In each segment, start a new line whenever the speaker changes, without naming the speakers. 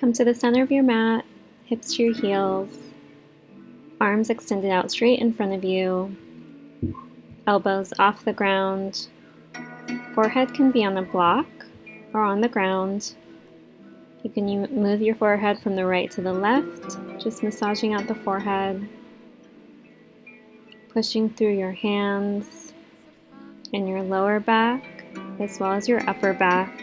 Come to the center of your mat, hips to your heels, arms extended out straight in front of you, elbows off the ground. Forehead can be on a block or on the ground. You can move your forehead from the right to the left, just massaging out the forehead, pushing through your hands and your lower back as well as your upper back,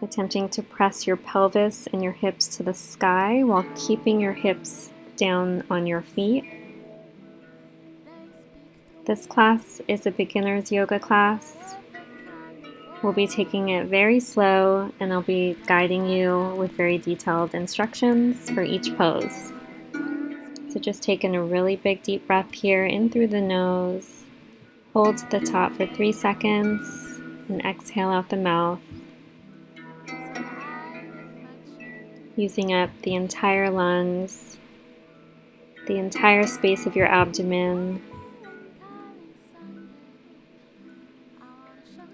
attempting to press your pelvis and your hips to the sky while keeping your hips down on your feet. This class is a beginner's yoga class. We'll be taking it very slow, and I'll be guiding you with very detailed instructions for each pose. So just take in a really big deep breath here, in through the nose, hold to the top for 3 seconds, and exhale out the mouth, using up the entire lungs, the entire space of your abdomen.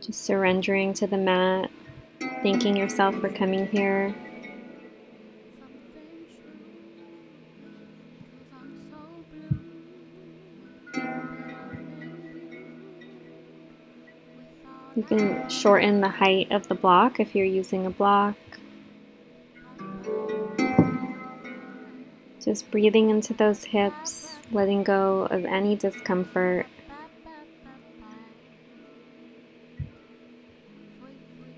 Just surrendering to the mat, thanking yourself for coming here. You can shorten the height of the block if you're using a block. Just breathing into those hips, letting go of any discomfort.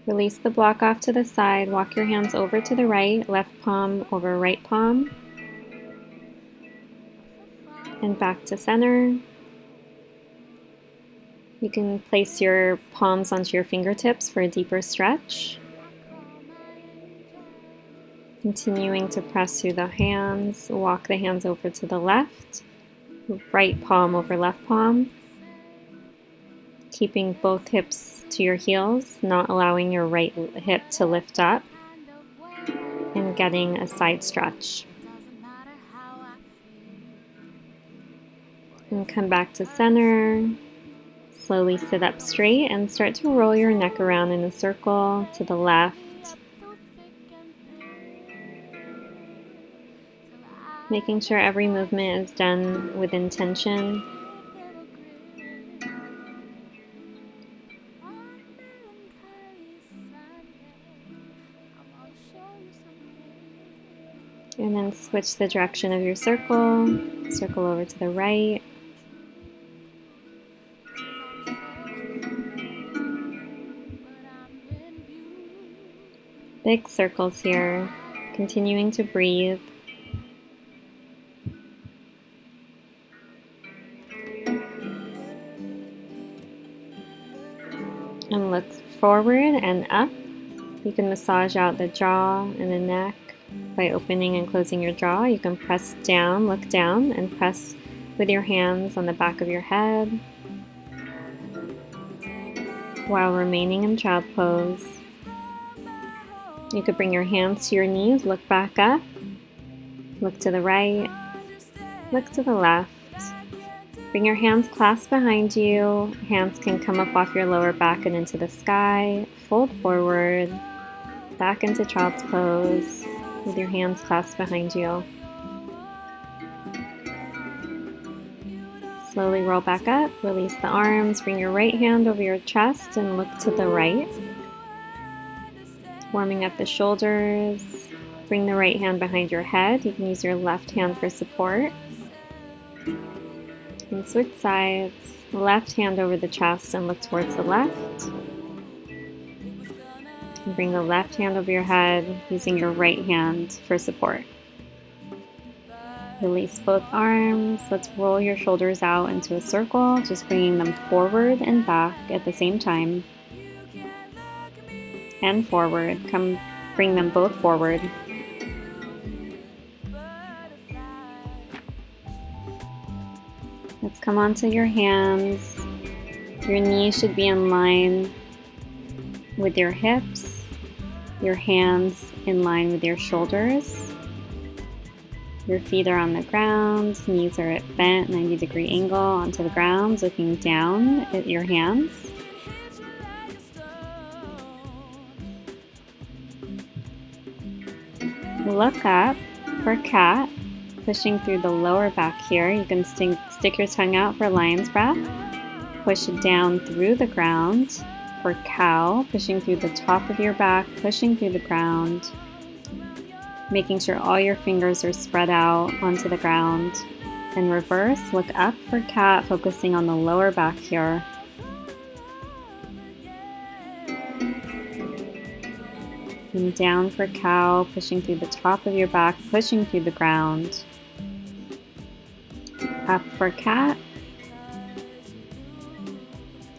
Release the block off to the side, walk your hands over to the right, left palm over right palm, and back to center. You can place your palms onto your fingertips for a deeper stretch. Continuing to press through the hands, walk the hands over to the left, right palm over left palm. Keeping both hips to your heels, not allowing your right hip to lift up, and getting a side stretch. And come back to center. Slowly sit up straight and start to roll your neck around in a circle to the left. Making sure every movement is done with intention. And then switch the direction of your circle. Circle over to the right. Big circles here. Continuing to breathe. And look forward and up. You can massage out the jaw and the neck by opening and closing your jaw. You can press down, look down, and press with your hands on the back of your head while remaining in child pose. You could bring your hands to your knees, look back up, look to the right, look to the left. Bring your hands clasped behind you. Hands can come up off your lower back and into the sky. Fold forward, back into child's pose with your hands clasped behind you. Slowly roll back up, release the arms, bring your right hand over your chest and look to the right. Warming up the shoulders. Bring the right hand behind your head. You can use your left hand for support. And switch sides. Left hand over the chest and look towards the left. And bring the left hand over your head using your right hand for support. Release both arms. Let's roll your shoulders out into a circle, just bringing them forward and back at the same time. And forward. Come bring them both forward. Let's come onto your hands. Your knees should be in line with your hips. Your hands in line with your shoulders. Your feet are on the ground. Knees are at bent 90-degree angle onto the ground, looking down at your hands. . Look up for cat, pushing through the lower back here. You can stick your tongue out for lion's breath. Push down through the ground for cow, pushing through the top of your back, pushing through the ground, making sure all your fingers are spread out onto the ground. In reverse, look up for cat, focusing on the lower back here. And down for cow, pushing through the top of your back, pushing through the ground. Up for cat.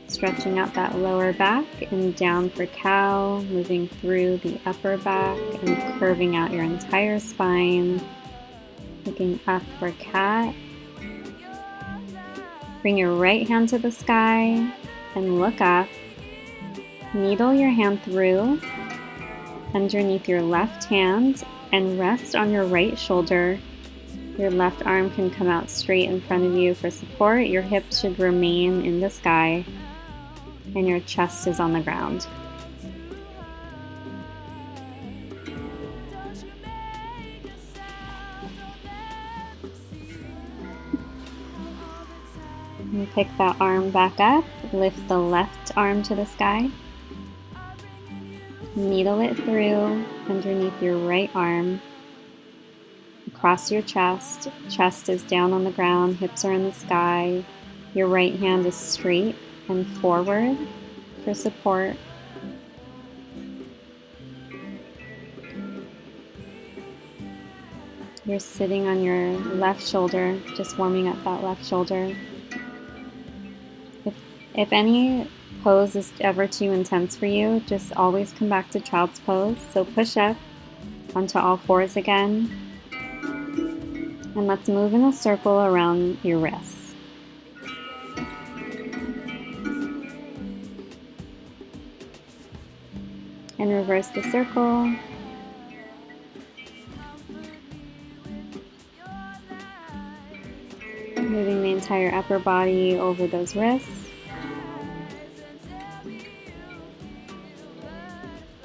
Stretching out that lower back, and down for cow, moving through the upper back and curving out your entire spine. Looking up for cat. Bring your right hand to the sky and look up. Needle your hand through underneath your left hand and rest on your right shoulder. Your left arm can come out straight in front of you for support. Your hips should remain in the sky and your chest is on the ground. And pick that arm back up. Lift the left arm to the sky. Needle it through underneath your right arm. Across your chest. Chest is down on the ground. Hips are in the sky. Your right hand is straight and forward for support. You're sitting on your left shoulder, just warming up that left shoulder. If any pose is ever too intense for you, just always come back to child's pose. So push up onto all fours again. And let's move in a circle around your wrists. And reverse the circle. Moving the entire upper body over those wrists.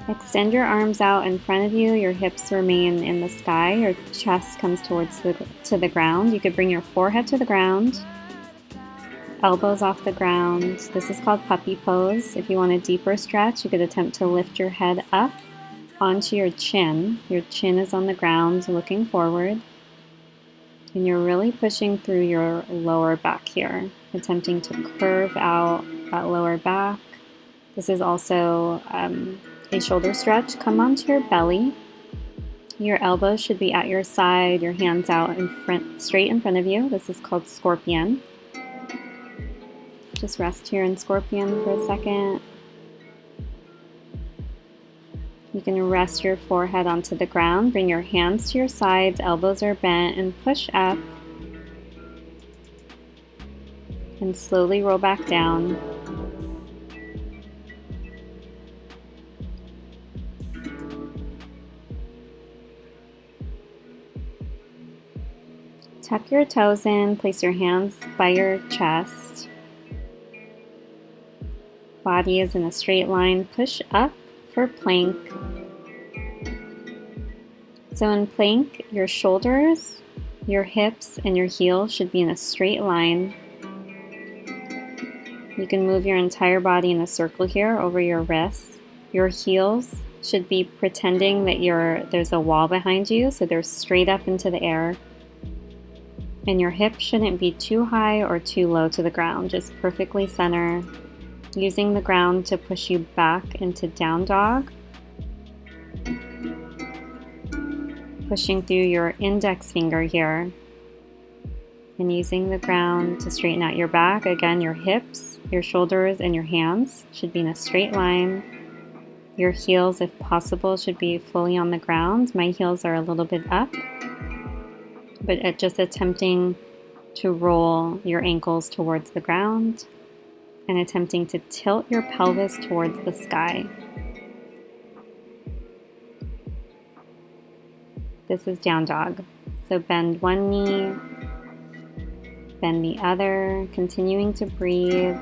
Extend your arms out in front of you. Your hips remain in the sky. Your chest comes towards the ground. You could bring your forehead to the ground. Elbows off the ground. This is called puppy pose. If you want a deeper stretch, you could attempt to lift your head up onto your chin. Your chin is on the ground, looking forward. And you're really pushing through your lower back here, attempting to curve out that lower back. This is also a shoulder stretch. Come onto your belly. Your elbows should be at your side, your hands out in front, straight in front of you. This is called scorpion. Just rest here in scorpion for a second. You can rest your forehead onto the ground. Bring your hands to your sides, elbows are bent, and push up. And slowly roll back down. Tuck your toes in, place your hands by your chest. Body is in a straight line. Push up for plank. So in plank, your shoulders, your hips, and your heels should be in a straight line. You can move your entire body in a circle here over your wrists. Your heels should be pretending that there's a wall behind you, so they're straight up into the air. And your hips shouldn't be too high or too low to the ground, just perfectly center. Using the ground to push you back into down dog. Pushing through your index finger here. And using the ground to straighten out your back. Again, your hips, your shoulders, and your hands should be in a straight line. Your heels, if possible, should be fully on the ground. My heels are a little bit up. But just attempting to roll your ankles towards the ground and attempting to tilt your pelvis towards the sky. This is down dog. So bend one knee, bend the other, continuing to breathe.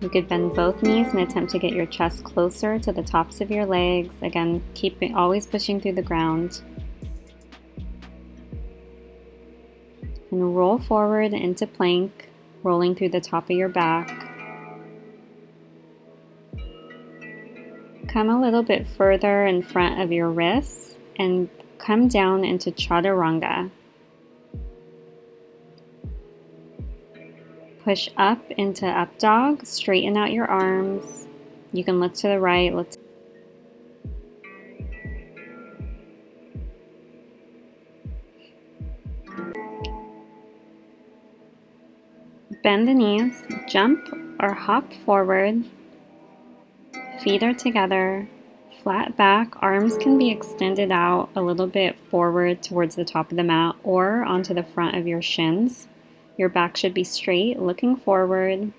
You could bend both knees and attempt to get your chest closer to the tops of your legs. Again, always pushing through the ground. And roll forward into plank, rolling through the top of your back. Come a little bit further in front of your wrists and come down into chaturanga. Push up into up dog, straighten out your arms. You can look to the right, bend the knees, jump or hop forward. Feet are together, flat back. Arms can be extended out a little bit forward towards the top of the mat or onto the front of your shins. Your back should be straight, looking forward.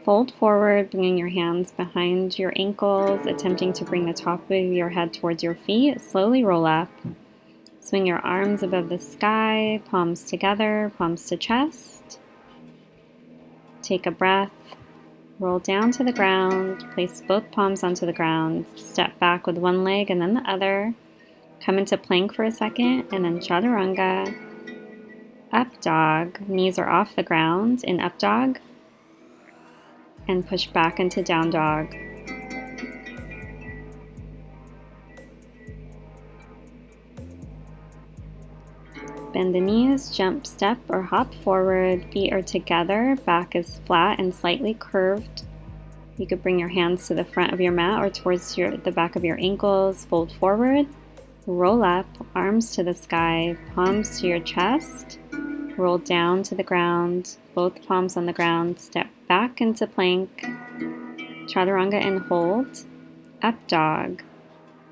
Fold forward, bringing your hands behind your ankles, attempting to bring the top of your head towards your feet. Slowly roll up. Swing your arms above the sky, palms together, palms to chest. Take a breath. Roll down to the ground. Place both palms onto the ground. Step back with one leg and then the other. Come into plank for a second and then chaturanga. Up dog. Knees are off the ground in up dog. And push back into down dog. Bend the knees, jump, step, or hop forward. Feet are together, back is flat and slightly curved. You could bring your hands to the front of your mat or towards the back of your ankles. Fold forward, roll up, arms to the sky, palms to your chest. Roll down to the ground, both palms on the ground. Step back into plank, chaturanga and hold. Up dog,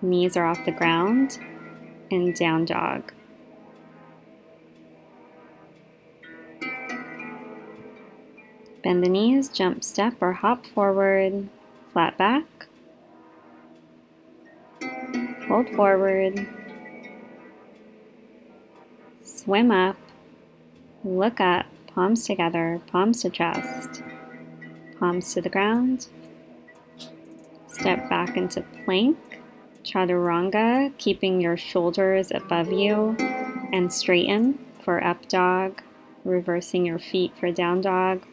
knees are off the ground, and down dog. Bend the knees, jump, step, or hop forward, flat back. Hold forward. Swim up. Look up, palms together, palms to chest. Palms to the ground. Step back into plank. Chaturanga, keeping your shoulders above you and straighten for up dog. Reversing your feet for down dog.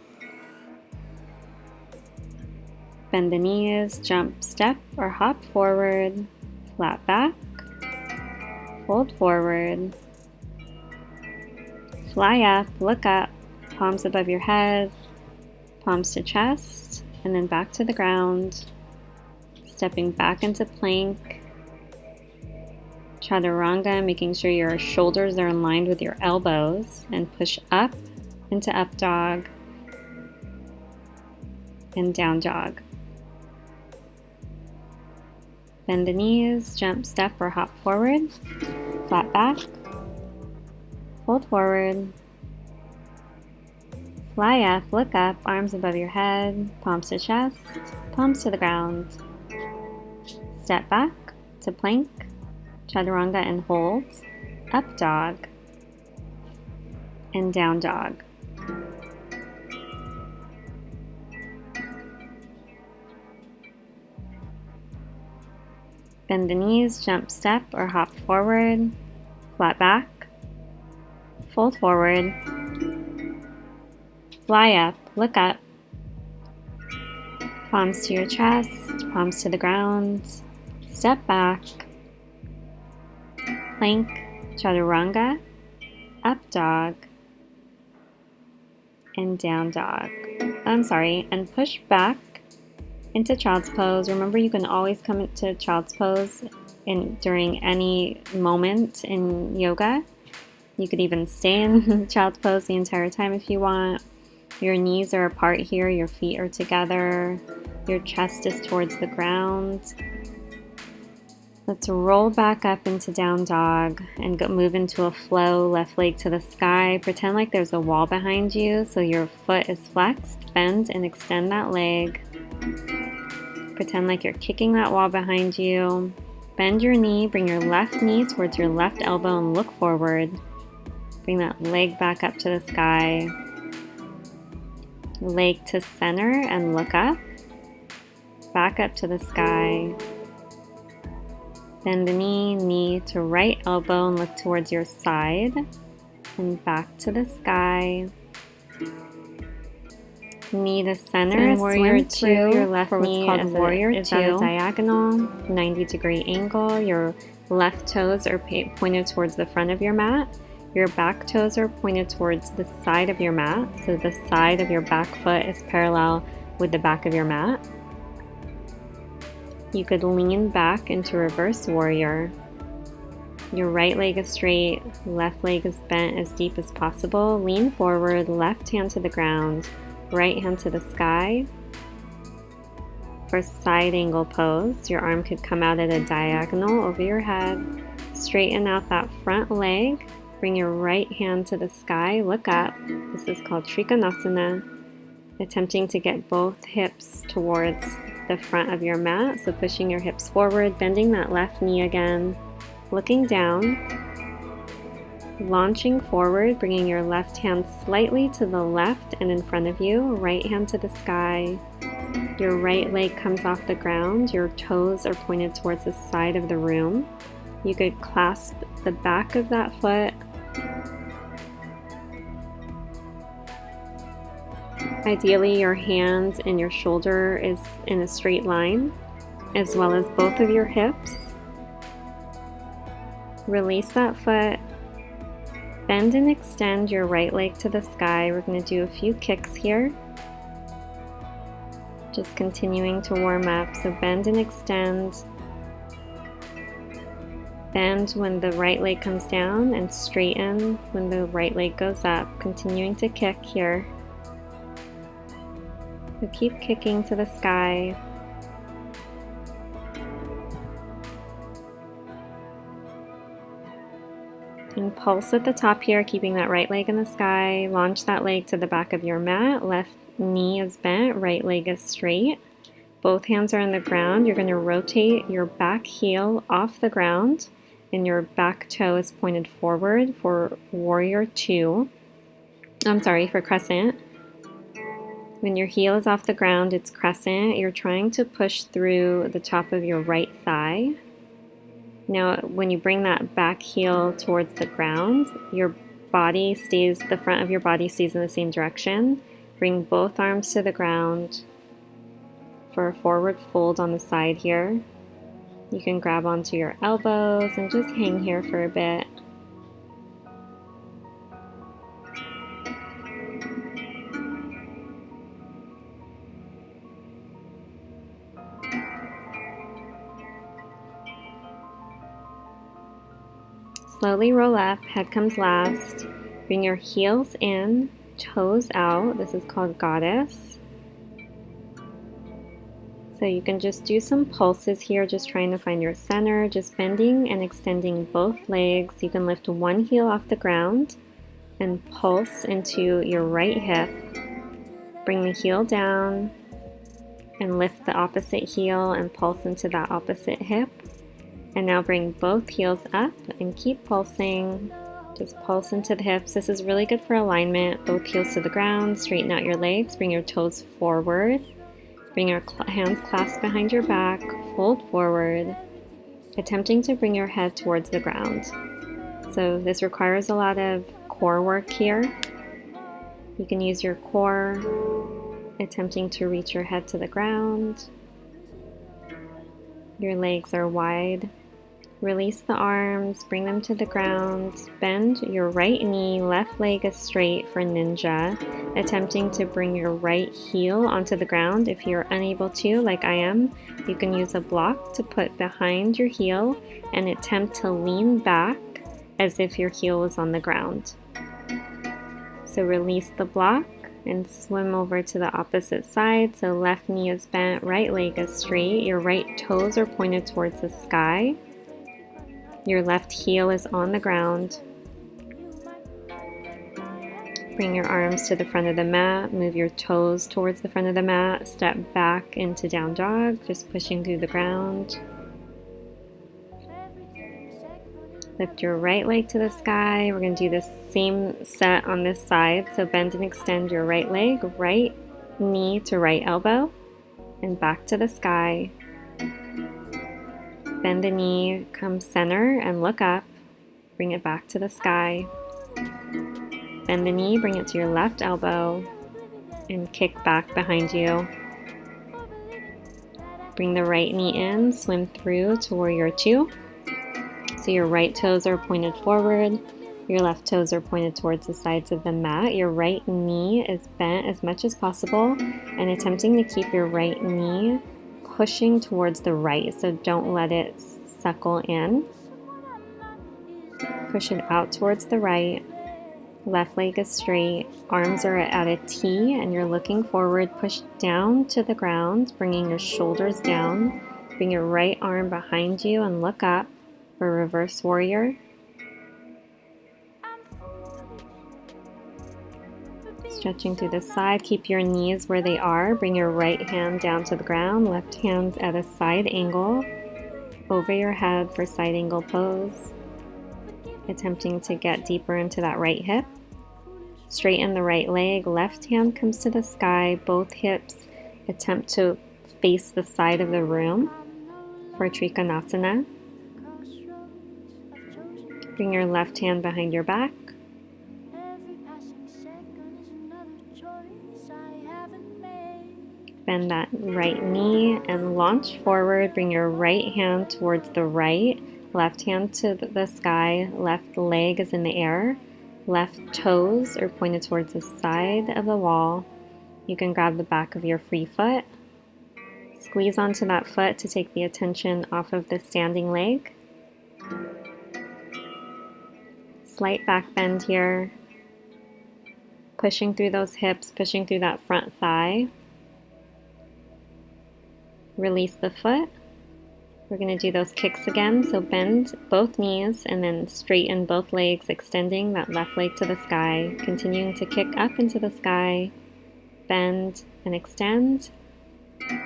Bend the knees, jump, step, or hop forward, flat back, fold forward, fly up, look up, palms above your head, palms to chest, and then back to the ground, stepping back into plank, chaturanga, making sure your shoulders are aligned with your elbows, and push up into up dog and down dog. Bend the knees, jump, step, or hop forward, flat back, fold forward, fly up, look up, arms above your head, palms to chest, palms to the ground. Step back to plank, chaturanga and hold, up dog, and down dog. Bend the knees, jump, step, or hop forward, flat back, fold forward, fly up, look up, palms to your chest, palms to the ground, step back, plank, chaturanga, up dog, and down dog. And push back into child's pose. Remember, you can always come into child's pose during any moment in yoga. You could even stay in child's pose the entire time if you want. Your knees are apart here, your feet are together, your chest is towards the ground. Let's roll back up into down dog and move into a flow, left leg to the sky. Pretend like there's a wall behind you, so your foot is flexed. Bend and extend that leg. Pretend like you're kicking that wall behind you. Bend your knee, bring your left knee towards your left elbow and look forward. Bring that leg back up to the sky. leg to center and look up. Back up to the sky. Bend the knee, knee to right elbow and look towards your side. And back to the sky. Knee to center, warrior two. Your left knee is warrior two. At a diagonal, 90-degree angle. Your left toes are pointed towards the front of your mat. Your back toes are pointed towards the side of your mat. So the side of your back foot is parallel with the back of your mat. You could lean back into reverse warrior. Your right leg is straight, left leg is bent as deep as possible. Lean forward, left hand to the ground, right hand to the sky. For side angle pose, your arm could come out at a diagonal over your head. Straighten out that front leg. Bring your right hand to the sky, look up. This is called Trikonasana. Attempting to get both hips towards the front of your mat. So pushing your hips forward, bending that left knee again. Looking down. Launching forward, bringing your left hand slightly to the left and in front of you. Right hand to the sky. Your right leg comes off the ground. Your toes are pointed towards the side of the room. You could clasp the back of that foot. Ideally, your hand and your shoulder is in a straight line, as well as both of your hips. Release that foot. Bend and extend your right leg to the sky. We're going to do a few kicks here. Just continuing to warm up. So bend and extend. Bend when the right leg comes down and straighten when the right leg goes up. Continuing to kick here. So keep kicking to the sky. And pulse at the top here, keeping that right leg in the sky. Launch that leg to the back of your mat. Left knee is bent, right leg is straight. Both hands are on the ground. You're going to rotate your back heel off the ground, and your back toe is pointed forward for warrior two. For crescent. When your heel is off the ground, it's crescent. You're trying to push through the top of your right thigh. Now, when you bring that back heel towards the ground, the front of your body stays in the same direction. Bring both arms to the ground for a forward fold on the side here. You can grab onto your elbows and just hang here for a bit. Slowly roll up, head comes last. Bring your heels in, toes out. This is called goddess. So you can just do some pulses here, just trying to find your center, just bending and extending both legs. You can lift one heel off the ground and pulse into your right hip. Bring the heel down and lift the opposite heel and pulse into that opposite hip. And now bring both heels up and keep pulsing. Just pulse into the hips. This is really good for alignment. Both heels to the ground. Straighten out your legs. Bring your toes forward. Bring your hands clasped behind your back. Fold forward. Attempting to bring your head towards the ground. So this requires a lot of core work here. You can use your core. Attempting to reach your head to the ground. Your legs are wide. Release the arms, bring them to the ground. Bend your right knee, left leg is straight for ninja. Attempting to bring your right heel onto the ground. If you're unable to, like I am, you can use a block to put behind your heel and attempt to lean back as if your heel was on the ground. So release the block and swim over to the opposite side. So left knee is bent, right leg is straight. Your right toes are pointed towards the sky. Your left heel is on the ground. Bring your arms to the front of the mat. Move your toes towards the front of the mat. Step back into down dog, just pushing through the ground. Lift your right leg to the sky. We're going to do the same set on this side. So bend and extend your right leg, right knee to right elbow, and back to the sky. Bend the knee, come center and look up. Bring it back to the sky. Bend the knee, bring it to your left elbow, and kick back behind you. Bring the right knee in, swim through to warrior two. So your right toes are pointed forward, your left toes are pointed towards the sides of the mat. Your right knee is bent as much as possible and attempting to keep your right knee pushing towards the right, so don't let it suckle in. Push it out towards the right. Left leg is straight, arms are at a T, and you're looking forward. Push down to the ground, bringing your shoulders down. Bring your right arm behind you and look up for reverse warrior. Stretching through the side, keep your knees where they are. Bring your right hand down to the ground, left hand at a side angle, over your head for side angle pose. Attempting to get deeper into that right hip. Straighten the right leg, left hand comes to the sky, both hips attempt to face the side of the room for Trikonasana. Bring your left hand behind your back. Bend that right knee and launch forward. Bring your right hand towards the right, left hand to the sky, left leg is in the air. Left toes are pointed towards the side of the wall. You can grab the back of your free foot. Squeeze onto that foot to take the attention off of the standing leg. Slight back bend here. Pushing through those hips, pushing through that front thigh. Release the foot. We're going to do those kicks again, so bend both knees and then straighten both legs, extending that left leg to the sky, continuing to kick up into the sky, bend and extend,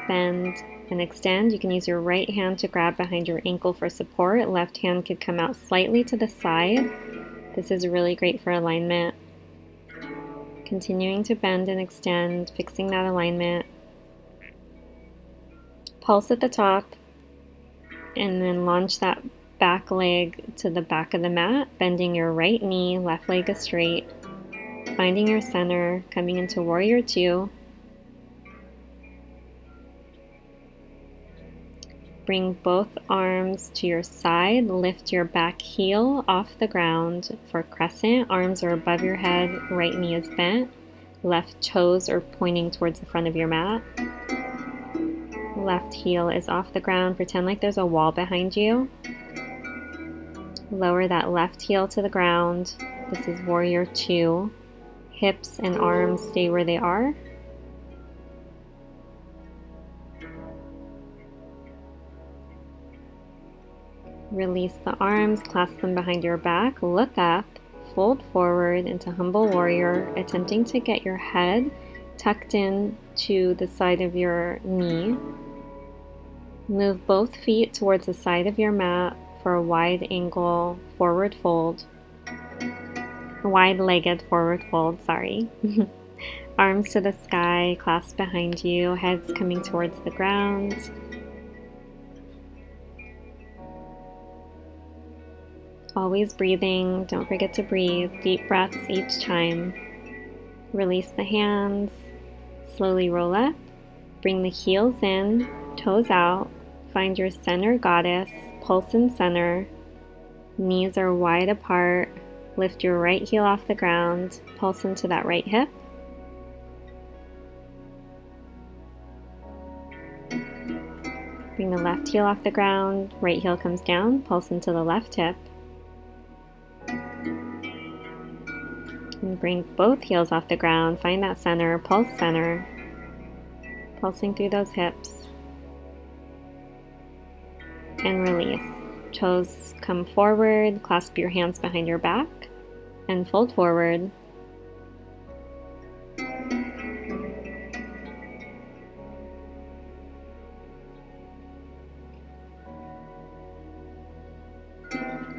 bend and extend. You can use your right hand to grab behind your ankle for support. Left hand could come out slightly to the side. This is really great for alignment. Continuing to bend and extend, fixing that alignment. Pulse at the top. And then launch that back leg to the back of the mat, bending your right knee, left leg is straight, finding your center, coming into warrior two. Bring both arms to your side, lift your back heel off the ground for crescent. Arms are above your head, right knee is bent, left toes are pointing towards the front of your mat. Left heel is off the ground. Pretend like there's a wall behind you. Lower that left heel to the ground. This is warrior two. Hips and arms stay where they are. Release the arms, clasp them behind your back. Look up, fold forward into humble warrior, attempting to get your head tucked in to the side of your knee. Move both feet towards the side of your mat for a wide angle forward fold. Wide-legged forward fold, sorry. Arms to the sky, clasp behind you, heads coming towards the ground. Always breathing, don't forget to breathe. Deep breaths each time. Release the hands, slowly roll up. Bring the heels in, toes out. Find your center goddess, pulse in center. Knees are wide apart. Lift your right heel off the ground, pulse into that right hip. Bring the left heel off the ground, right heel comes down, pulse into the left hip. And bring both heels off the ground, find that center, pulse center. Pulsing through those hips. And release. Toes come forward, clasp your hands behind your back, and fold forward.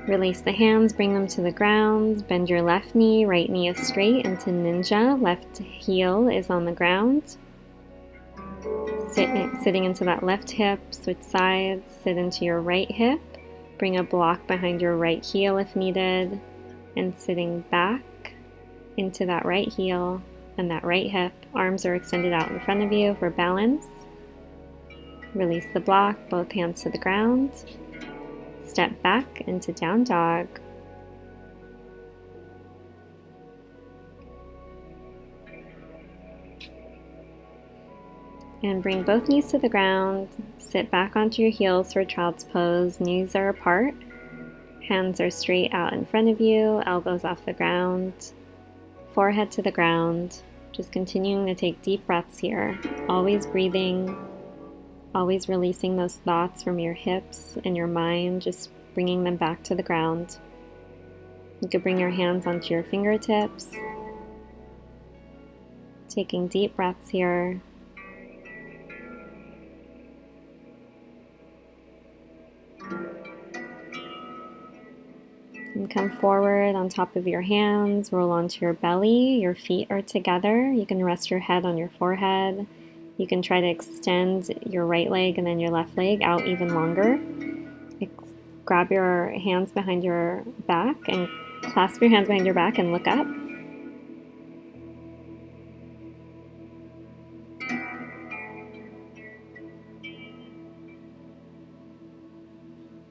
Release the hands, bring them to the ground, bend your left knee, right knee is straight into ninja, left heel is on the ground. Sitting into that left hip, switch sides, sit into your right hip, bring a block behind your right heel if needed, and sitting back into that right heel and that right hip. Arms are extended out in front of you for balance. Release the block, both hands to the ground. Step back into down dog. And bring both knees to the ground. Sit back onto your heels for child's pose. Knees are apart. Hands are straight out in front of you. Elbows off the ground. Forehead to the ground. Just continuing to take deep breaths here. Always breathing. Always releasing those thoughts from your hips and your mind. Just bringing them back to the ground. You could bring your hands onto your fingertips. Taking deep breaths here. And come forward on top of your hands, roll onto your belly, your feet are together. You can rest your head on your forehead. You can try to extend your right leg and then your left leg out even longer. Grab your hands behind your back and clasp your hands behind your back and look up.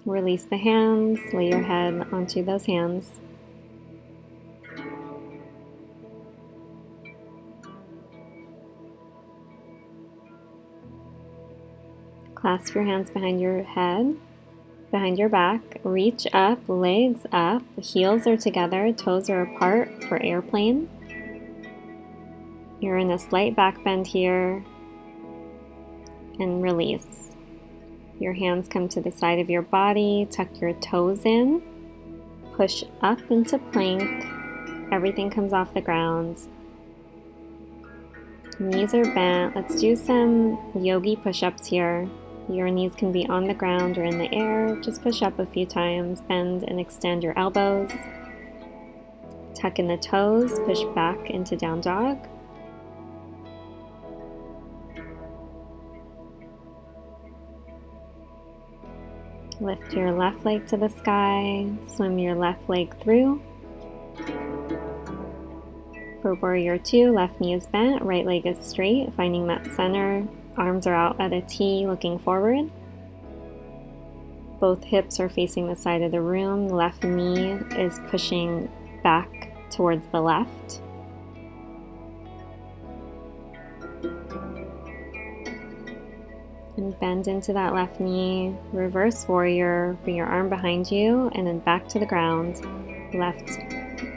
Release the hands, lay your head onto those hands. Clasp your hands behind your head, behind your back. Reach up, legs up, heels are together, toes are apart for airplane. You're in a slight back bend here, and release. Your hands come to the side of your body, tuck your toes in, push up into plank, everything comes off the ground. Knees are bent. Let's do some yogi push-ups here. Your knees can be on the ground or in the air. Just push up a few times, bend and extend your elbows. Tuck in the toes, push back into down dog. Lift your left leg to the sky, swim your left leg through. For warrior two, left knee is bent, right leg is straight, finding that center. Arms are out at a T, looking forward. Both hips are facing the side of the room. Left knee is pushing back towards the left. And bend into that left knee, reverse warrior, bring your arm behind you and then back to the ground. Left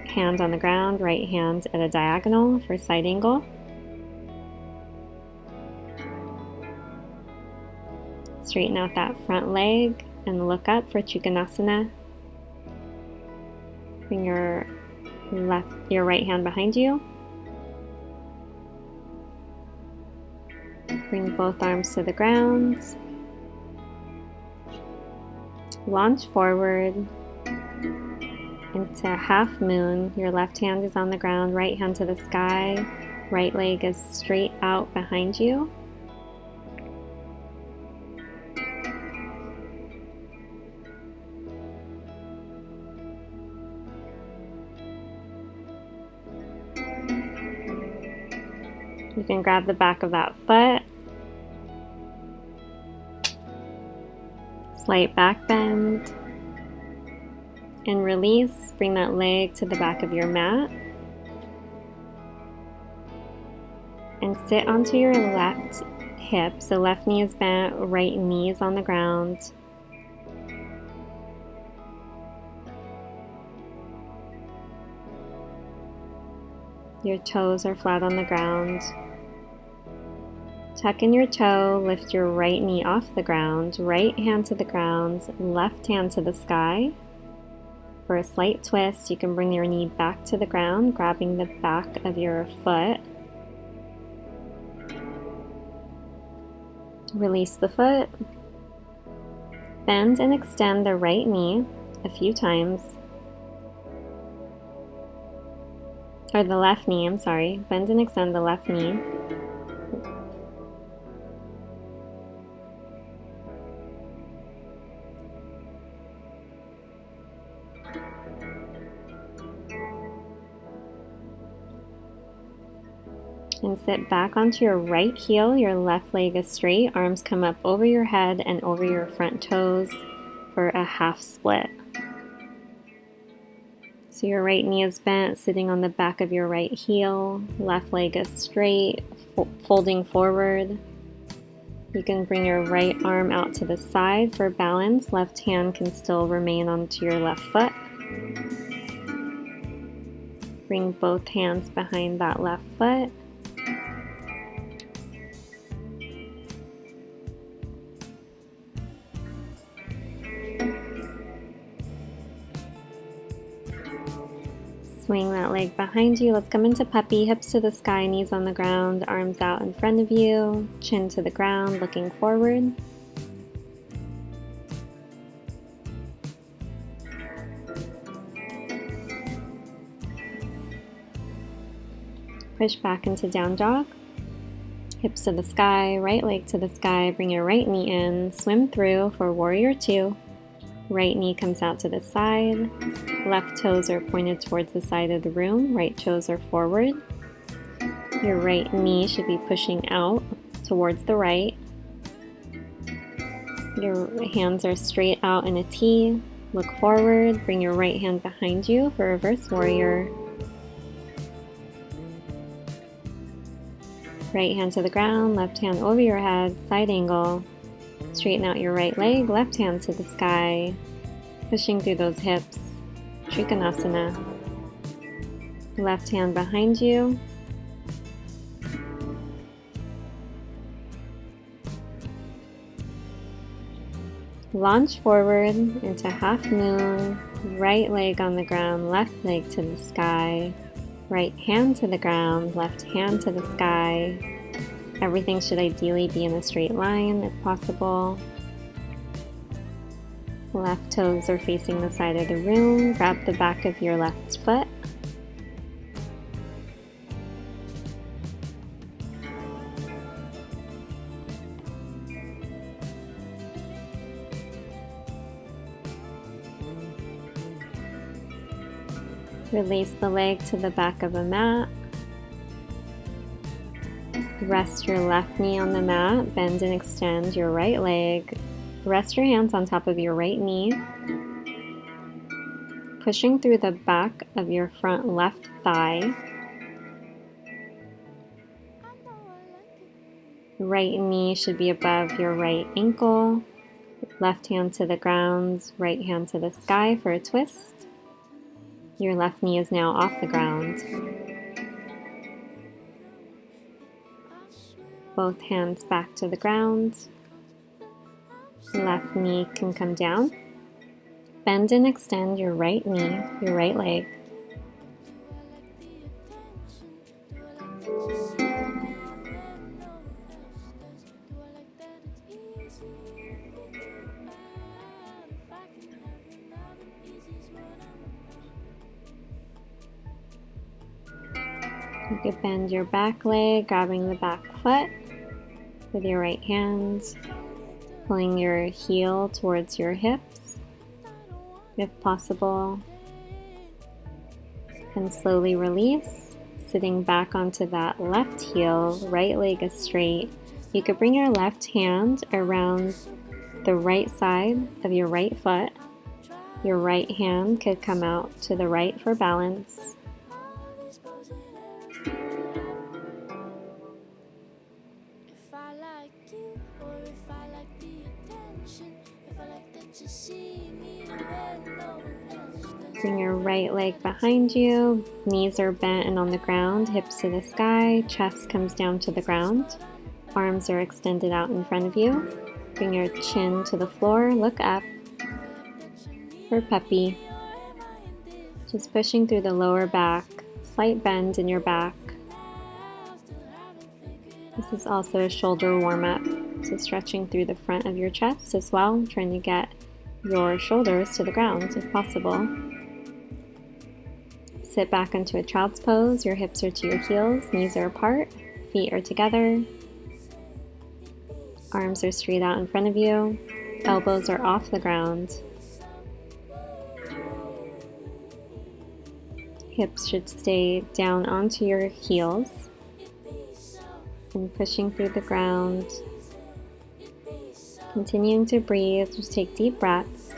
hand on the ground, right hand at a diagonal for side angle. Straighten out that front leg and look up for Trikonasana. Bring your right hand behind you. Bring both arms to the ground. Launch forward into half moon. Your left hand is on the ground, right hand to the sky. Right leg is straight out behind you. You can grab the back of that foot. Slight back bend. And release. Bring that leg to the back of your mat. And sit onto your left hip. So left knee is bent, right knee is on the ground. Your toes are flat on the ground. Tuck in your toe, lift your right knee off the ground, right hand to the ground, left hand to the sky. For a slight twist, you can bring your knee back to the ground, grabbing the back of your foot. Release the foot. Bend and extend the right knee a few times. Or the left knee, I'm sorry. Bend and extend the left knee. can sit back onto your right heel, your left leg is straight, arms come up over your head and over your front toes for a half split. So your right knee is bent, sitting on the back of your right heel, left leg is straight, folding forward. You can bring your right arm out to the side for balance. Left hand can still remain onto your left foot. Bring both hands behind that left foot. Swing that leg behind you. Let's come into puppy, hips to the sky, knees on the ground, arms out in front of you, chin to the ground, looking forward. Push back into down dog. Hips to the sky, right leg to the sky, bring your right knee in, swim through for warrior two. Right knee comes out to the side, left toes are pointed towards the side of the room, right toes are forward. Your right knee should be pushing out towards the right. Your hands are straight out in a T. Look forward, bring your right hand behind you for reverse warrior. Right hand to the ground, left hand over your head, side angle. Straighten out your right leg, left hand to the sky, pushing through those hips, Trikonasana. Left hand behind you. Launch forward into half moon, right leg on the ground, left leg to the sky, right hand to the ground, left hand to the sky. Everything should ideally be in a straight line if possible. Left toes are facing the side of the room. Grab the back of your left foot. Release the leg to the back of a mat. Rest your left knee on the mat, bend and extend your right leg. Rest your hands on top of your right knee. Pushing through the back of your front left thigh. Right knee should be above your right ankle. Left hand to the ground, right hand to the sky for a twist. Your left knee is now off the ground. Both hands back to the ground. Left knee can come down. Bend and extend your right knee, your right leg. You could bend your back leg, grabbing the back foot with your right hand, pulling your heel towards your hips, if possible, and slowly release, sitting back onto that left heel, right leg is straight. You could bring your left hand around the right side of your right foot. Your right hand could come out to the right for balance. Bring your right leg behind you, knees are bent and on the ground, hips to the sky, chest comes down to the ground, arms are extended out in front of you. Bring your chin to the floor, look up for puppy. Just pushing through the lower back, slight bend in your back. This is also a shoulder warm-up, so stretching through the front of your chest as well, trying to get your shoulders to the ground if possible. Sit back into a child's pose, your hips are to your heels, knees are apart, feet are together. Arms are straight out in front of you, elbows are off the ground. Hips should stay down onto your heels. and pushing through the ground. Continuing to breathe, just take deep breaths.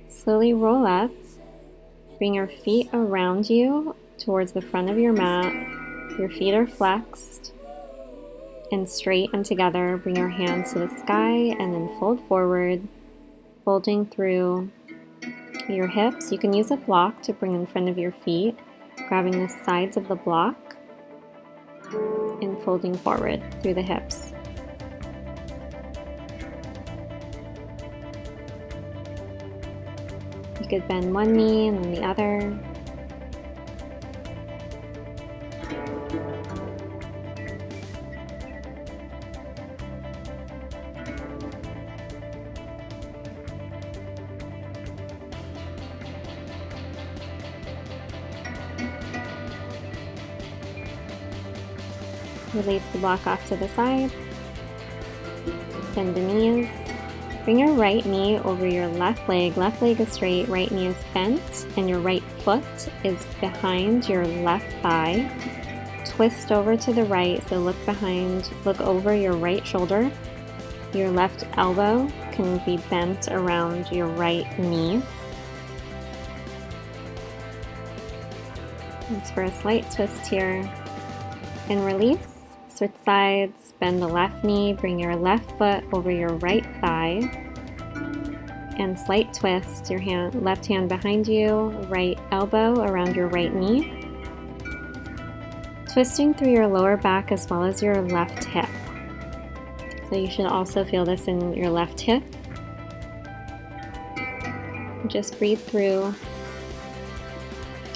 Slowly roll up. Bring your feet around you towards the front of your mat. Your feet are flexed and straight and together. Bring your hands to the sky and then fold forward, folding through your hips. You can use a block to bring in front of your feet, grabbing the sides of the block and folding forward through the hips. You could bend one knee and then the other. Release the block off to the side. Bend the knees. Bring your right knee over your left leg. Left leg is straight, right knee is bent, and your right foot is behind your left thigh. Twist over to the right, so look behind, look over your right shoulder. Your left elbow can be bent around your right knee. It's for a slight twist here. And release. Switch sides, bend the left knee, bring your left foot over your right thigh, and slight twist, your left hand behind you, right elbow around your right knee, twisting through your lower back as well as your left hip. So you should also feel this in your left hip. Just breathe through,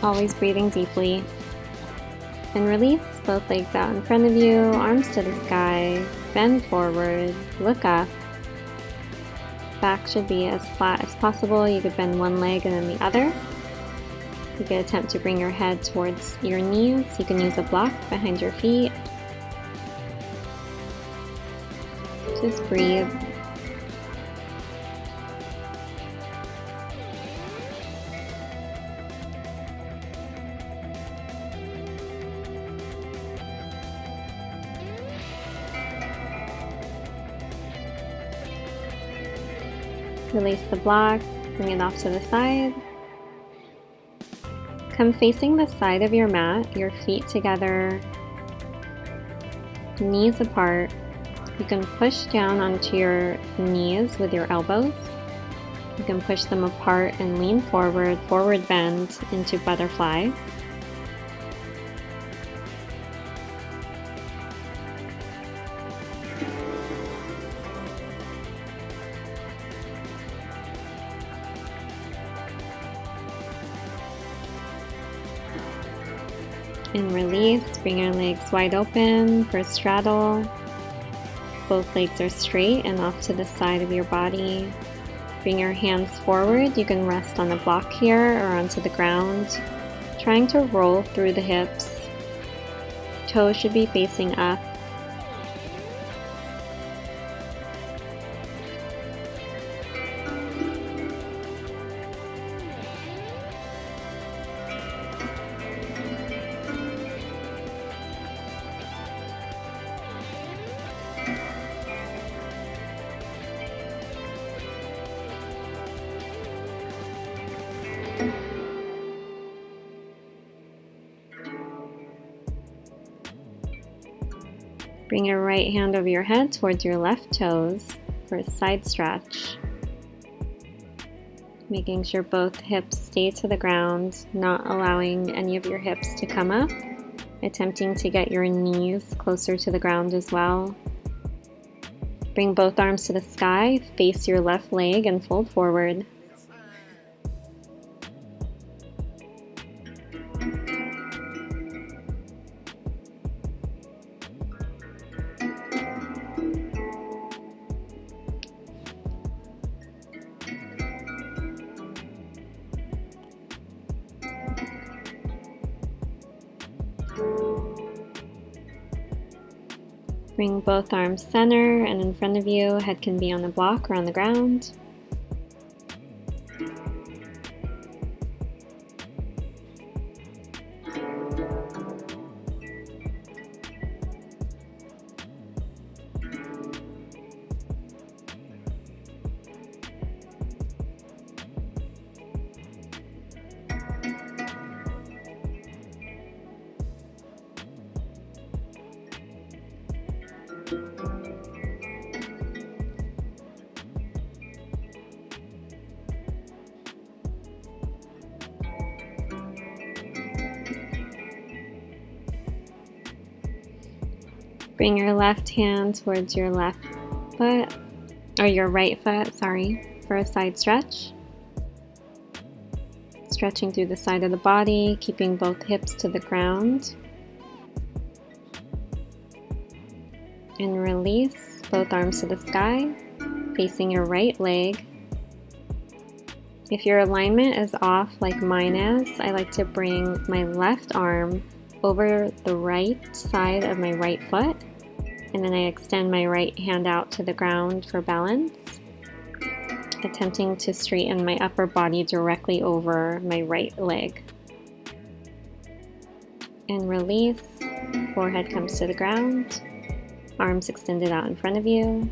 always breathing deeply. And release, both legs out in front of you, arms to the sky, bend forward, look up. Back should be as flat as possible. You could bend one leg and then the other. You could attempt to bring your head towards your knees. You can use a block behind your feet. Just breathe. Release the block, bring it off to the side. Come facing the side of your mat, your feet together, knees apart. You can push down onto your knees with your elbows. You can push them apart and lean forward, forward bend into butterfly. And release, bring your legs wide open for straddle. Both legs are straight and off to the side of your body. Bring your hands forward. You can rest on a block here or onto the ground. Trying to roll through the hips. Toes should be facing up. Bring your right hand over your head towards your left toes for a side stretch. Making sure both hips stay to the ground, not allowing any of your hips to come up. Attempting to get your knees closer to the ground as well. Bring both arms to the sky, face your left leg and fold forward. Bring both arms center and in front of you. Head can be on the block or on the ground. Bring your left hand towards your left foot, or your right foot, sorry, for a side stretch. Stretching through the side of the body, keeping both hips to the ground. And release both arms to the sky, facing your right leg. If your alignment is off like mine is, I like to bring my left arm over the right side of my right foot, and then I extend my right hand out to the ground for balance, attempting to straighten my upper body directly over my right leg. And release, forehead comes to the ground, arms extended out in front of you.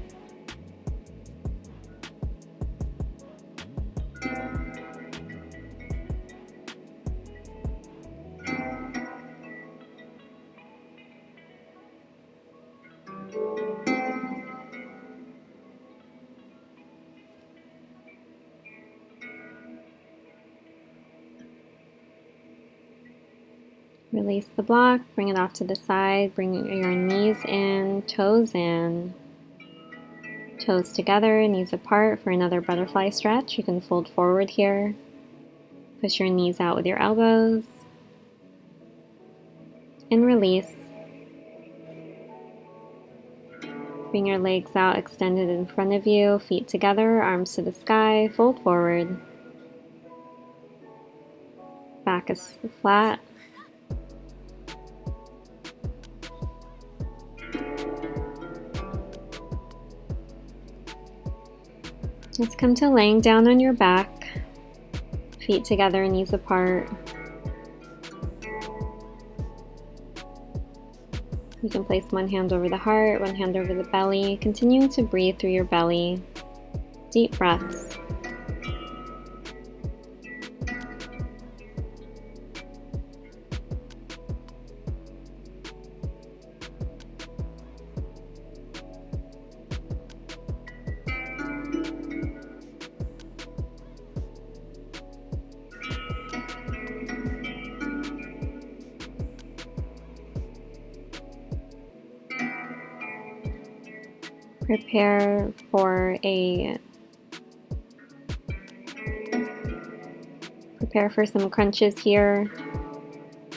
Release the block, bring it off to the side, bring your knees in, toes together, knees apart for another butterfly stretch. You can fold forward here, push your knees out with your elbows, and release. Bring your legs out extended in front of you, feet together, arms to the sky, fold forward. Back is flat. Let's come to laying down on your back, feet together, knees apart. You can place one hand over the heart, one hand over the belly, continuing to breathe through your belly. Deep breaths. Prepare for some crunches here.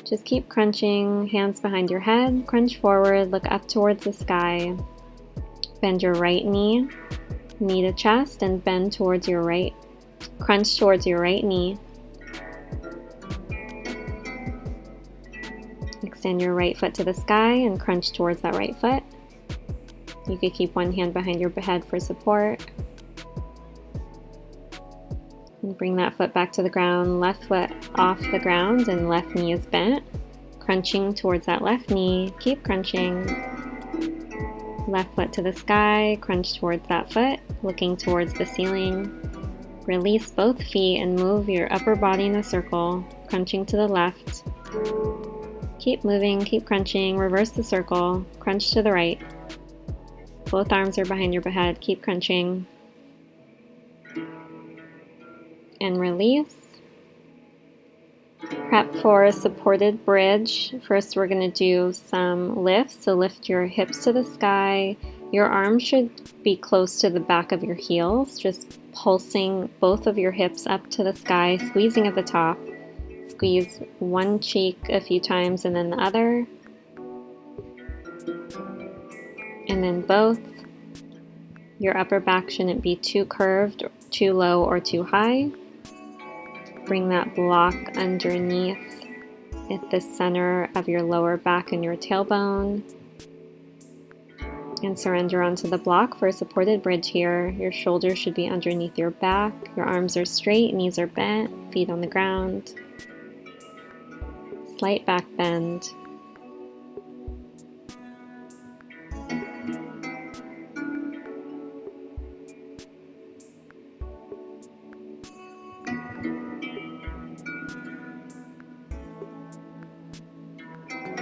Just keep crunching, hands behind your head, crunch forward, look up towards the sky. Bend your right knee to chest, and bend towards your right, crunch towards your right knee. Extend your right foot to the sky and crunch towards that right foot. You could keep one hand behind your head for support. And bring that foot back to the ground, left foot off the ground and left knee is bent. Crunching towards that left knee, keep crunching. Left foot to the sky, crunch towards that foot, looking towards the ceiling. Release both feet and move your upper body in a circle, crunching to the left. Keep moving, keep crunching, reverse the circle, crunch to the right. Both arms are behind your head, keep crunching. And release. Prep for a supported bridge. First, we're going to do some lifts. So lift your hips to the sky. Your arms should be close to the back of your heels, just pulsing both of your hips up to the sky, squeezing at the top. Squeeze one cheek a few times and then the other. And then both. Your upper back shouldn't be too curved, too low, or too high. Bring that block underneath at the center of your lower back and your tailbone. And surrender onto the block for a supported bridge here. Your shoulders should be underneath your back. Your arms are straight, knees are bent, feet on the ground. Slight back bend.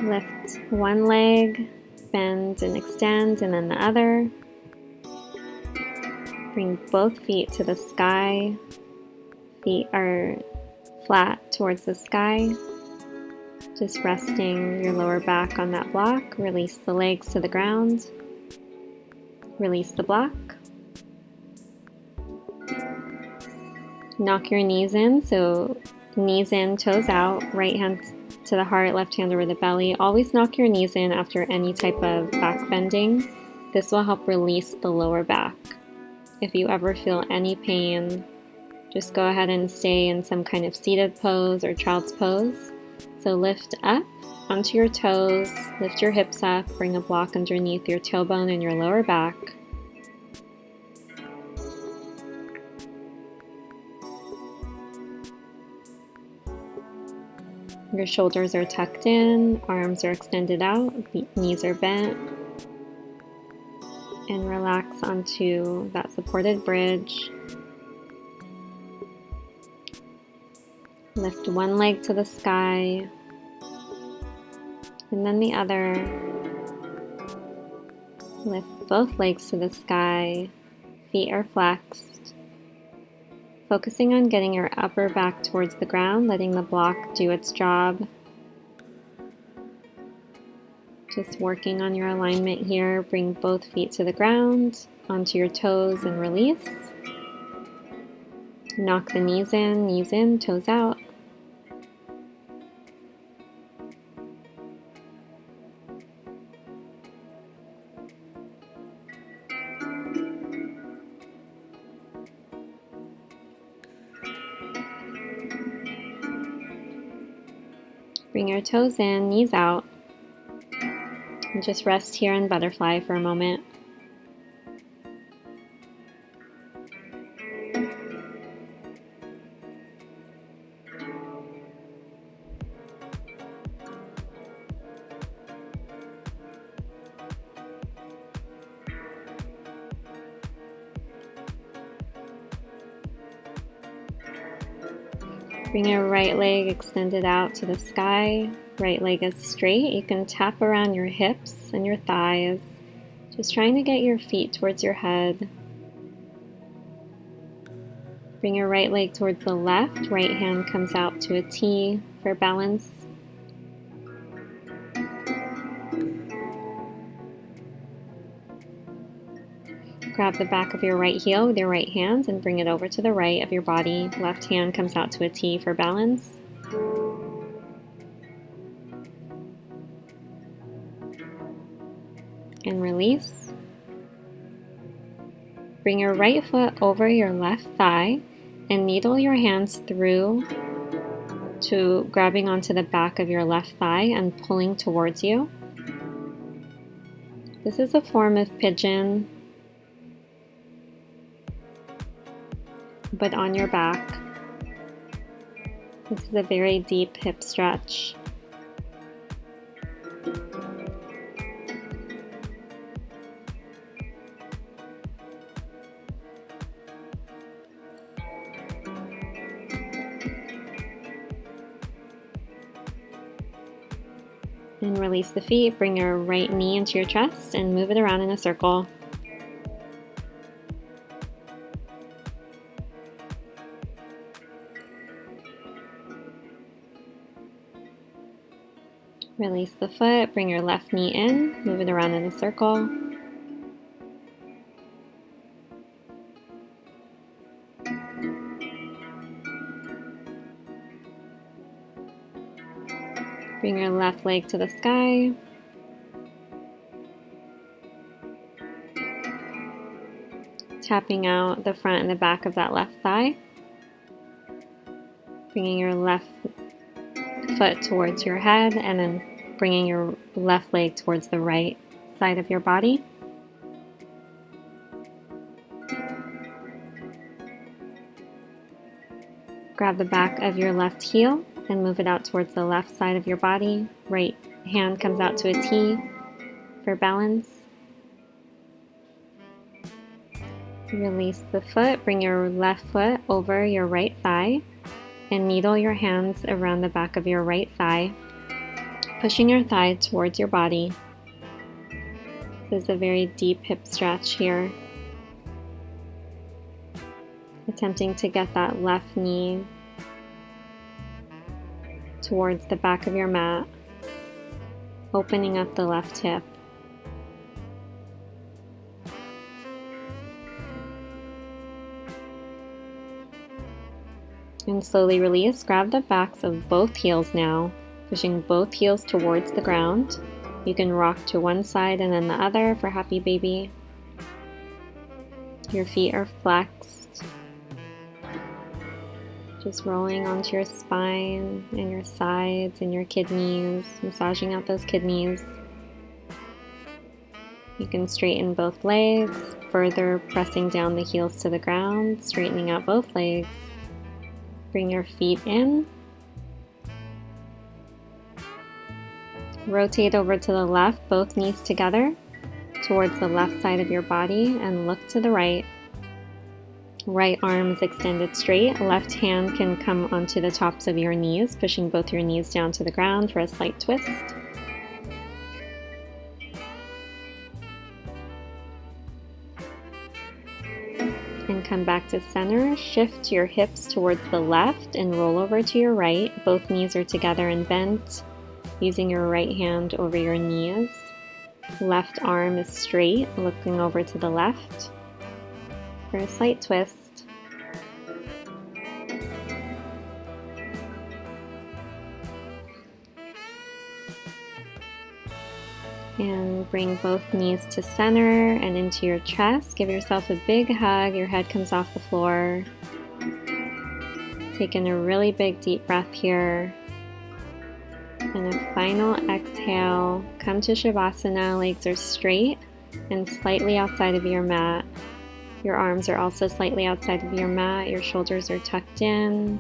Lift one leg, bend and extend, and then the other. Bring both feet to the sky. Feet are flat towards the sky. Just resting your lower back on that block. Release the legs to the ground. Release the block. Knock your knees in, so knees in, toes out, right hand to the heart, left hand over the belly. Always knock your knees in after any type of back bending. This will help release the lower back. If you ever feel any pain, just go ahead and stay in some kind of seated pose or child's pose. So lift up onto your toes, lift your hips up, bring a block underneath your tailbone and your lower back. Your shoulders are tucked in, arms are extended out, knees are bent. And relax onto that supported bridge. Lift one leg to the sky, and then the other. Lift both legs to the sky, feet are flexed. Focusing on getting your upper back towards the ground, letting the block do its job. Just working on your alignment here. Bring both feet to the ground, onto your toes and release. Knock the knees in, toes out. Bring your toes in, knees out. And just rest here in butterfly for a moment. Bring your right leg extended out to the sky. Right leg is straight. You can tap around your hips and your thighs. Just trying to get your feet towards your head. Bring your right leg towards the left. Right hand comes out to a T for balance. Grab the back of your right heel with your right hand and bring it over to the right of your body. Left hand comes out to a T for balance. And release. Bring your right foot over your left thigh and needle your hands through to grabbing onto the back of your left thigh and pulling towards you. This is a form of pigeon, but on your back. This is a very deep hip stretch. And release the feet, bring your right knee into your chest and move it around in a circle. Release the foot, bring your left knee in, move it around in a circle. Bring your left leg to the sky. Tapping out the front and the back of that left thigh. Bringing your left foot towards your head and then bringing your left leg towards the right side of your body. Grab the back of your left heel and move it out towards the left side of your body. Right hand comes out to a T for balance. Release the foot, bring your left foot over your right thigh and needle your hands around the back of your right thigh, pushing your thigh towards your body. This is a very deep hip stretch here. Attempting to get that left knee towards the back of your mat, opening up the left hip. And slowly release. Grab the backs of both heels now, pushing both heels towards the ground. You can rock to one side and then the other for happy baby. Your feet are flexed, just rolling onto your spine and your sides and your kidneys, massaging out those kidneys. You can straighten both legs, further pressing down the heels to the ground, straightening out both legs. Bring your feet in. Rotate over to the left, both knees together towards the left side of your body, and look to the right. Right arm is extended straight. Left hand can come onto the tops of your knees, pushing both your knees down to the ground for a slight twist. And come back to center. Shift your hips towards the left and roll over to your right. Both knees are together and bent, using your right hand over your knees. Left arm is straight, looking over to the left for a slight twist. And bring both knees to center and into your chest. Give yourself a big hug. Your head comes off the floor. Take in a really big deep breath here. And a final exhale. Come to Shavasana. Legs are straight and slightly outside of your mat. Your arms are also slightly outside of your mat. Your shoulders are tucked in.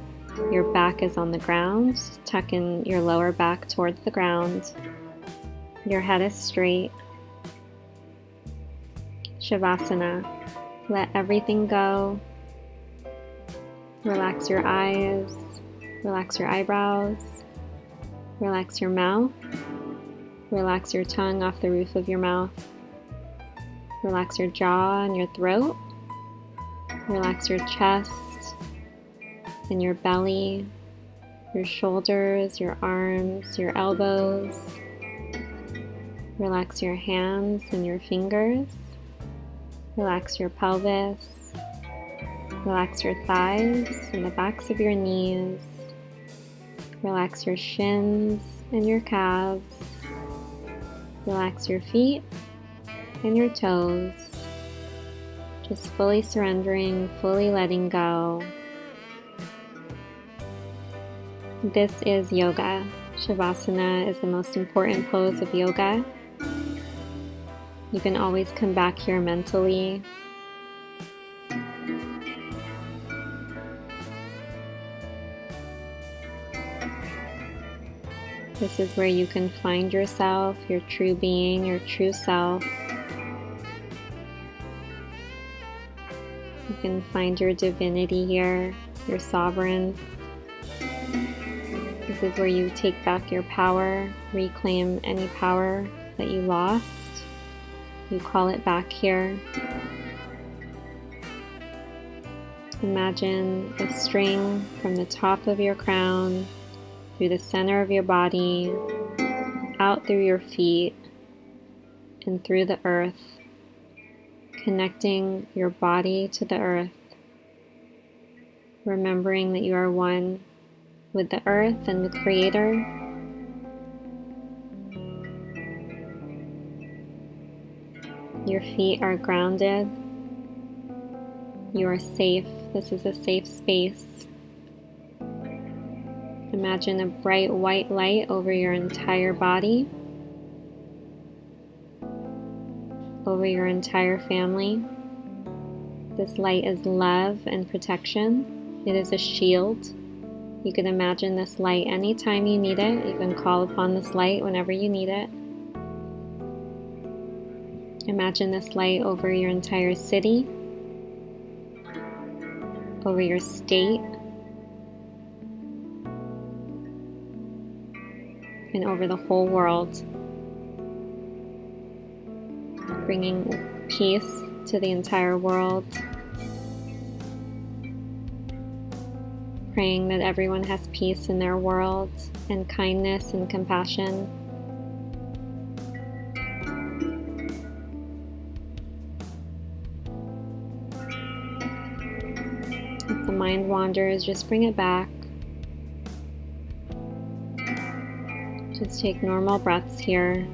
Your back is on the ground. Tuck in your lower back towards the ground. Your head is straight. Shavasana. Let everything go. Relax your eyes. Relax your eyebrows. Relax your mouth. Relax your tongue off the roof of your mouth. Relax your jaw and your throat. Relax your chest and your belly, your shoulders, your arms, your elbows. Relax your hands and your fingers. Relax your pelvis. Relax your thighs and the backs of your knees. Relax your shins and your calves. Relax your feet and your toes. Just fully surrendering, fully letting go. This is yoga. Shavasana is the most important pose of yoga. You can always come back here mentally. This is where you can find yourself, your true being, your true self. You can find your divinity here, your sovereigns. This is where you take back your power, reclaim any power that you lost. You call it back here. Imagine a string from the top of your crown, through the center of your body, out through your feet, and through the earth, connecting your body to the earth, remembering that you are one with the earth and the Creator. Your feet are grounded. You are safe. This is a safe space. Imagine a bright white light over your entire body, over your entire family. This light is love and protection. It is a shield. You can imagine this light anytime you need it. You can call upon this light whenever you need it. Imagine this light over your entire city, over your state, and over the whole world, bringing peace to the entire world. praying that everyone has peace in their world and kindness and compassion. If the mind wanders, just bring it back. Just take normal breaths here.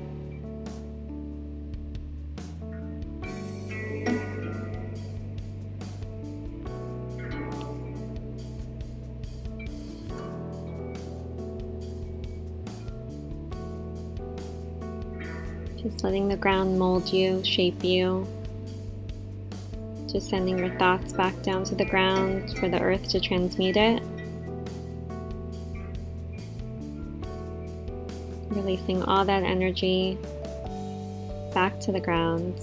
Just letting the ground mold you, shape you. Just sending your thoughts back down to the ground for the earth to transmute it. Releasing all that energy back to the ground.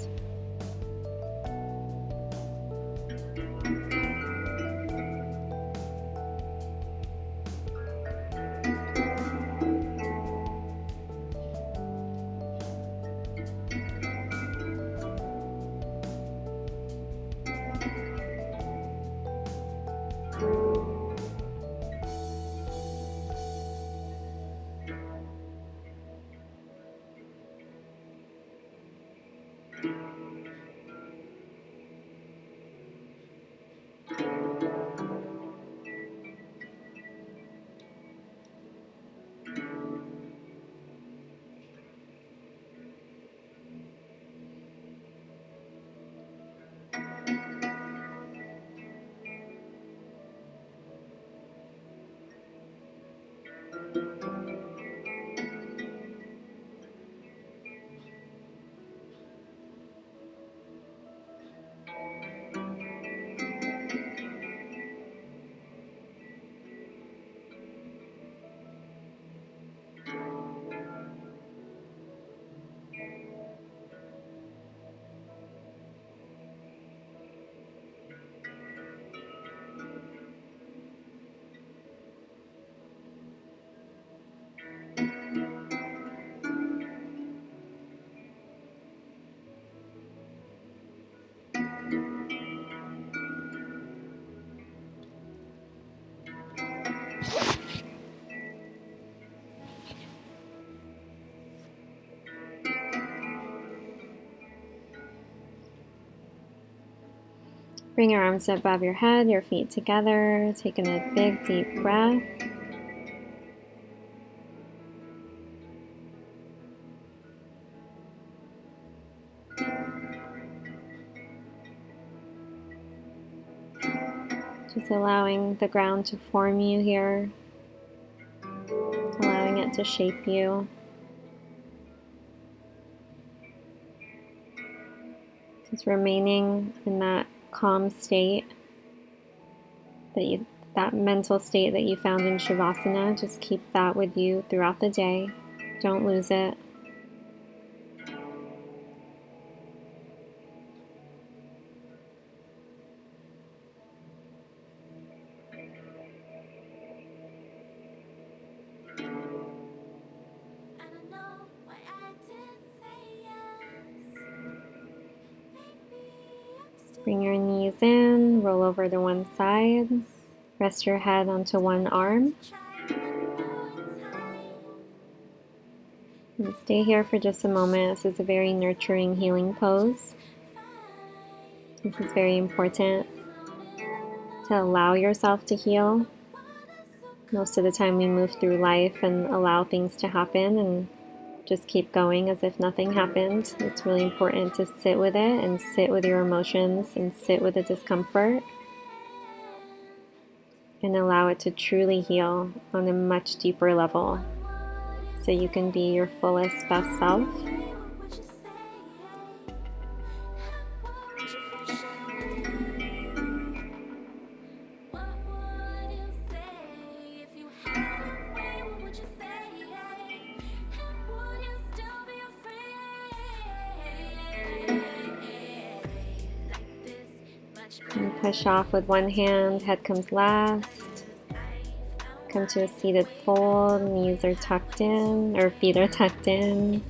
Bring your arms above your head, your feet together, taking a big deep breath. Just allowing the ground to form you here, allowing it to shape you. Just remaining in that calm state, that mental state that you found in Shavasana. Just keep that with you throughout the day. Don't lose it. Bring your knees in, roll over to one side, rest your head onto one arm. And stay here for just a moment. This is a very nurturing, healing pose. This is very important to allow yourself to heal. Most of the time we move through life and allow things to happen and just keep going as if nothing happened. It's really important to sit with it and sit with your emotions and sit with the discomfort and allow it to truly heal on a much deeper level so you can be your fullest, best self. And push off with one hand, head comes last. Come to a seated fold, knees are tucked in, or feet are tucked in.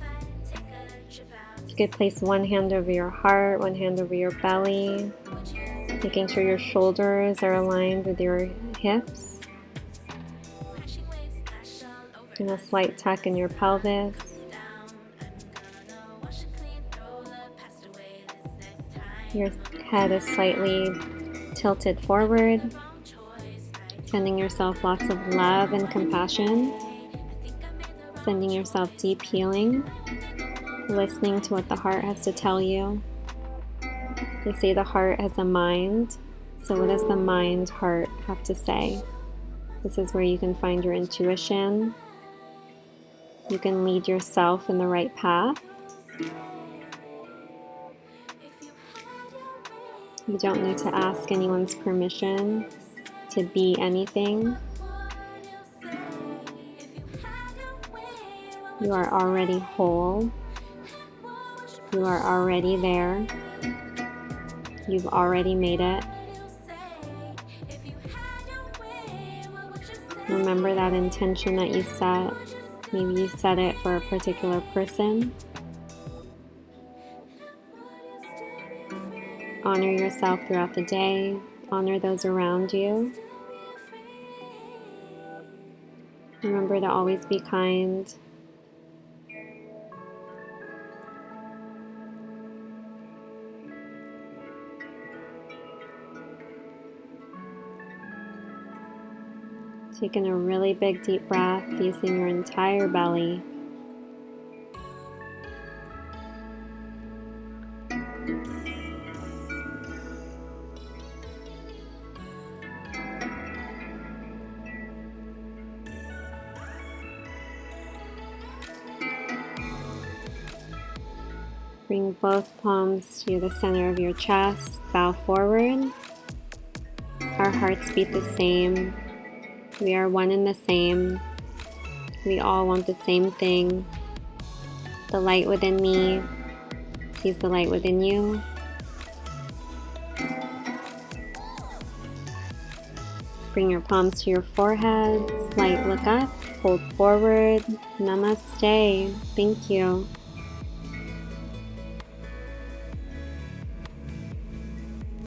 You could place one hand over your heart, one hand over your belly, making sure your shoulders are aligned with your hips. And a slight tuck in your pelvis. Your head is slightly tilted forward, sending yourself lots of love and compassion, sending yourself deep healing, listening to what the heart has to tell you. They say the heart has a mind, so what does the mind heart have to say? This is where you can find your intuition. You can lead yourself in the right path. You don't need to ask anyone's permission to be anything. You are already whole. You are already there. You've already made it. Remember that intention that you set. Maybe you set it for a particular person. Honor yourself throughout the day. Honor those around you. Remember to always be kind. Taking a really big deep breath using your entire belly. Bring both palms to the center of your chest, bow forward. Our hearts beat the same. We are one and the same. We all want the same thing. The light within me sees the light within you. Bring your palms to your forehead, slight look up, hold forward. Namaste. Thank you.